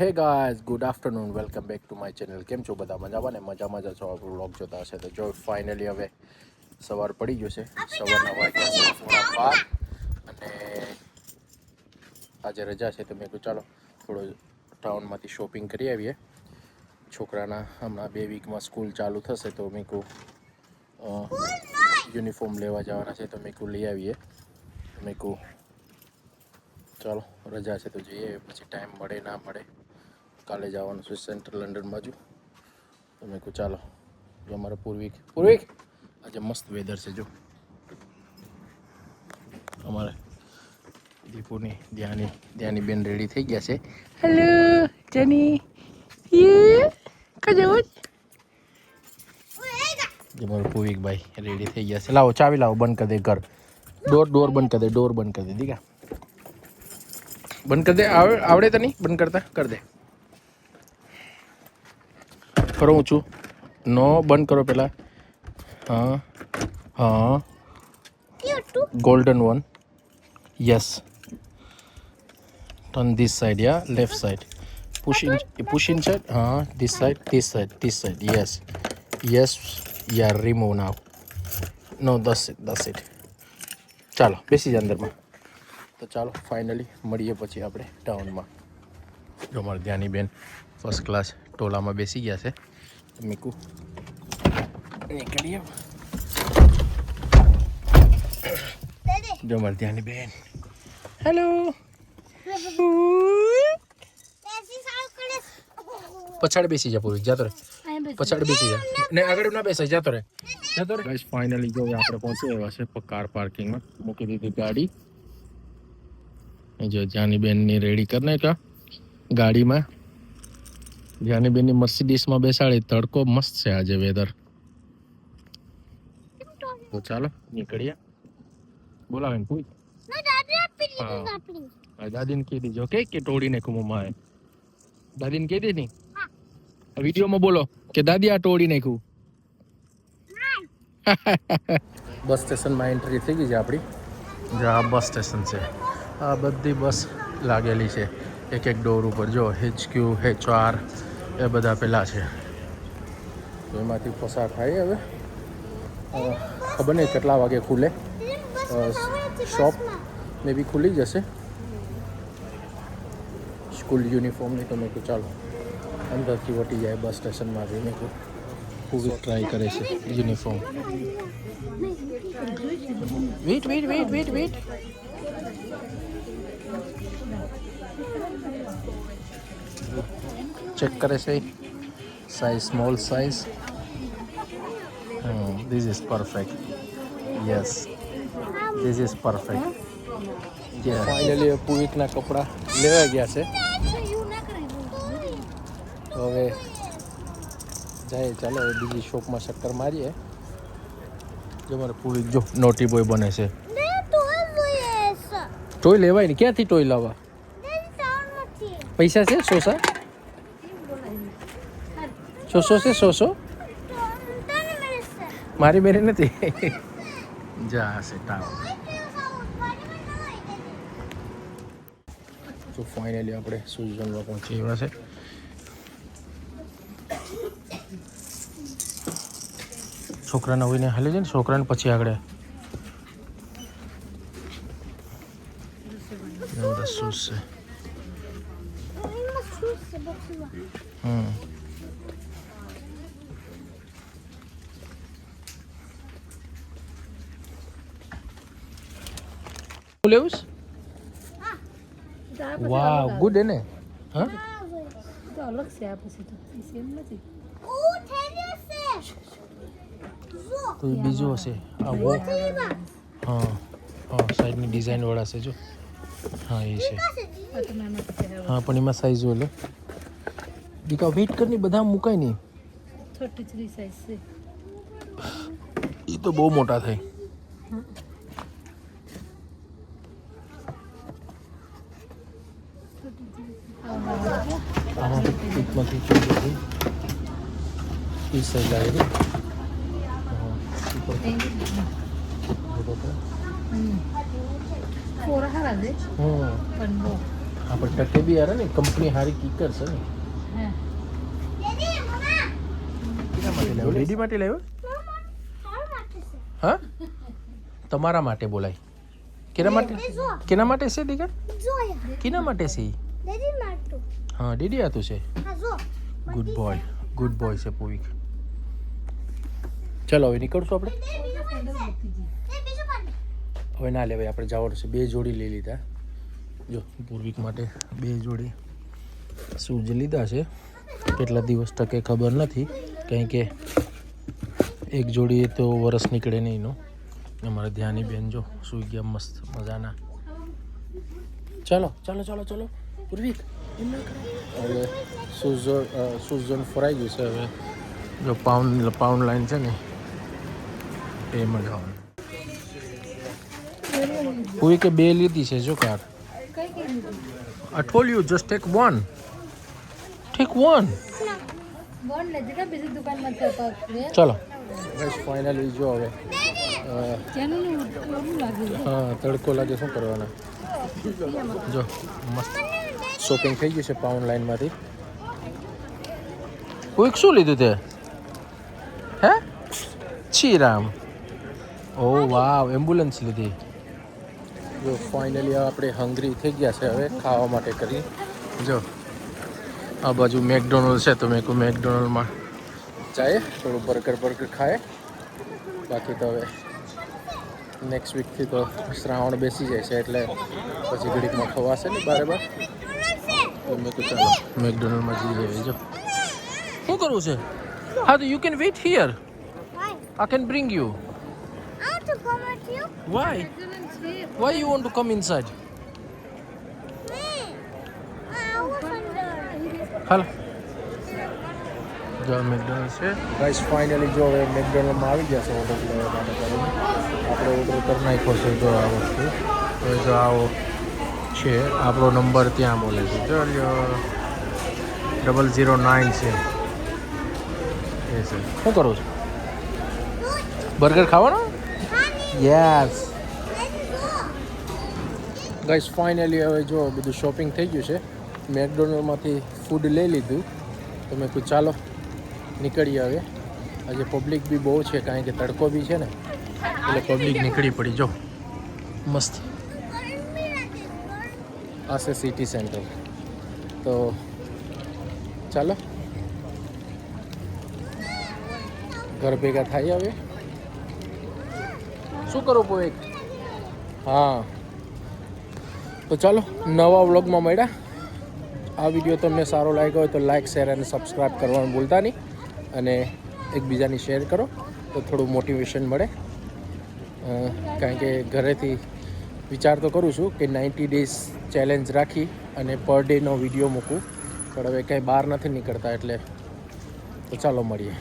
Hey guys good afternoon welcome back to my channel. કેમ છો બધા? મજામાં ને? મજામાં જ છો. આપણું વ્લોગ જોતા હશે તો જો ફાઇનલી હવે સવાર પડી ગયો છે. સવારના વાગ્યા છે 12:30 અને આજે રજા છે તો મેં કહ્યું ચાલો થોડો ટાઉનમાંથી શોપિંગ કરી આવીએ. છોકરાના હમણાં 2 વીકમાં સ્કૂલ ચાલુ થશે તો મેં કહ્યું યુનિફોર્મ લેવા જવાના છે તો મેં કહ્યું લઈ આવીએ. મેં કહ્યું ચાલો રજા છે તો જઈએ, પછી ટાઈમ મળે ના મળે. કાલે જવાનું છે સેન્ટ્રલ લંડન બાજુ તો મેં કહું ચાલો. જો અમારા પૂર્વિક આજે મસ્ત વેધર છે. જો અમારે દીપુની ધ્યાની બેન રેડી થઈ ગયા છે. હેલો જેની મારો પૂર્વિકભાઈ રેડી થઈ ગયા છે. લાવો ચાવી લાવો, બંધ કરી દે ઘર. ડોર બંધ કરી દે, ડોર બંધ કરી દે. દીકા બંધ કરી દે. આવડે તો નહીં બંધ કરતા? કરી દે. કરો ઊંચું. નો બંધ કરો પહેલાં. હા golden one. Yes, turn this side. Yeah, left side. Push inside. This side. Yes. Yeah, remove now. No, that's it. ચાલો બેસી જા અંદરમાં. તો ચાલો ફાઇનલી મળીએ પછી આપણે ટાઉનમાં. જો મારી ધ્યાની બેન ફર્સ્ટ ક્લાસ ટોલામાં બેસી ગયા છે. મીકુ નીકળીએ. જો મારી ધ્યાની બેન. હેલો. પછાડ બેસી જા પૂરી. જાતો રે પછાડ બેસી જા ને આગળ ના બેસાય. જાતો રે. ગાઈસ ફાઇનલી જો આપણે પહોંચી આવ્યા છે કાર પાર્કિંગમાં. મૂકી દીધી ગાડી. જો જાની બેનની રેડી કરને કા ગાડીમાં. જાની બેનની મર્સિડીઝમાં બેસાડી. તડકો મસ્ત છે આજે વેધર. તો ચાલો નીકળીએ. બોલાવે ને પૂછ. દાદીને કહી દીજો કે તોડીને કુમમાં દાદીને કહી દીધી. વિડીયોમાં બોલો કે દાદી આ તોડી નાખ્યું. બસ સ્ટેશનમાં એન્ટ્રી થઈ ગઈ છે આપણી. જો આ બસ સ્ટેશન છે. આ બધી બસ લાગેલી છે એક એક ડોર ઉપર. જો HQ HR એ બધા પેલા છે તો એમાંથી પસાર થાય. હવે ખબર નહીં કેટલા વાગે ખુલે. શોપ મે બી ખુલી જશે સ્કૂલ યુનિફોર્મની. તો મેં કહું ચાલો અંદરથી વટી જાય બસ સ્ટેશનમાં. મેં કહું પૂરી ટ્રાય કરે છે યુનિફોર્મ. વેઇટ ચેક કરે છે size. Small size. This is perfect. Yes this is perfect. Finally પૂવિકના કપડાં લેવા ગયા છે. તો હવે જાય. ચાલો હવે બીજી શોપમાં ચક્કર મારીએ. જો મારે પૂવિક જો નોટી બોય બને છે. ટોય લેવાય ને. ક્યાંથી ટોય લાવવા? પૈસા છે? સોસા છે? સોસો મારી મેરે નથી. જા હશે ટાવ. તો ફાઇનલી આપણે સુઝનમાં પહોંચી એવા છે. છોકરાના હોઈને હાલે છે ને. છોકરાને પછી આગળ બધા શૂઝ છે. લેવું વાવ ગુડ ને. હા તો અલગ છે આ પછી તો સેમ નથી. તો એ બીજું હશે. સાઈડની ડિઝાઇન વાળા છે જો. હા એ છે. હા પણ એમાં સાઈઝ જો લે દીકા. વેઇટ કરની બધા મુકાય નહીં. 33 સાઈઝ છે. એ તો બહુ મોટા થાય. માંથી પીસ લાગેલી. Murah kan sih? Penuh. આપણે ટકે બી યાર ને કંપની હારી કીકર છે ને હા કેના માટે લાવ્યો ડેડી માટે લાવ્યો હા તમારા માટે બોલાય કેના માટે છે દીકરા કેના માટે છે હા ડેડી આતું છે ગુડ બોય છે પૂવિક ચલો હવે નીકળશું આપણે હવે ના લેવાય આપણે જવાનું છે 2 જોડી લઈ લીધા જો પૂર્વિક માટે 2 જોડી શૂઝ લીધા છે કેટલા દિવસ ટકે ખબર નથી કારણ કે એક જોડી તો વરસ નીકળે નહીં એનું અમારા ધ્યાની બેન જો સૂઈ ગયા મસ્ત મજાના ચાલો પૂર્વિક હવે શૂઝ ઝોન ફરાઈ ગયું છે હવે જો પાઉન્ડ લાઈન છે ને એમાં જવાનું પૂર્વિકે 2 લીધી છે જો કાર કઈ કઈ લીધું I told you just take one. Take one. Bond લે જરા બીજી દુકાનમાં તો પાક ચલો બસ ફાઇનલી જો હવે ત્યાંનું કેવું લાગે છે હા તડકો લાગે શું કરવાના જો મસ્ત શોપિંગ થઈ ગયું છે પાઉન્ડ લાઈનમાંથી કોઈક શું લીધું તે હે છીરામ ઓ વાવ એમ્બ્યુલન્સ લીધી જો ફાઇનલી આપણે હંગ્રી થઈ ગયા છે હવે ખાવા માટે કરી જો આ બાજુ મેકડોનલ્ડ છે તો મેં કહું મેકડોનલ્ડમાં જાય થોડું બર્ગર ખાય બાકી તો હવે નેક્સ્ટ વીકથી તો શ્રાવણ બેસી જાય છે એટલે પછી ઘડીકમાં ખવાશે ને બાર તો મેં કહું ચાલો મેકડોનલ્ડમાં જઈએ જો શું કરવું છે હા તો you can wait here I can bring you why Why you want to come inside? હાલો જો મેકડોનલ્ડ છે ગાઈસ ફાઇનલી જો હવે મેકડોનલ્ડમાં આવી ગયા છે ઓર્ડર લેવા માટે કરીને આપણે ઓર્ડર કરી નાખ્યો છે જો આ વસ્તુ તો જો આવો છે આપણો નંબર ત્યાં બોલે છે જો 009 છે એ છે શું કરું છું બર્ગર ખાવાનો યસ ગાઈસ ફાઇનલી હવે જો બધું શોપિંગ થઈ ગયું છે મેકડોનલ્ડમાંથી ફૂડ લઈ લીધું તો મેં કહું ચાલો નીકળીએ હવે આજે પબ્લિક બી બહુ છે કારણ કે તડકો બી છે ને એટલે પબ્લિક નીકળી પડી જો મસ્ત આ છે સિટી સેન્ટર તો ચાલો ઘર ભેગા થાય હવે શું કરું પોઈક હા તો ચાલો નવા વ્લોગમાં મળ્યા આ વિડીયો તમને સારો લાગ્યો હોય તો લાઇક શેર અને સબસ્ક્રાઈબ કરવાનું ભૂલતા નહીં અને એકબીજાની શેર કરો તો થોડું મોટિવેશન મળે કારણ કે ઘરેથી વિચાર તો કરું છું કે 90 ડેઝ ચેલેન્જ રાખી અને પર ડેનો વિડીયો મૂકું પણ હવે કંઈ બહાર નથી નીકળતા એટલે તો ચાલો મળીએ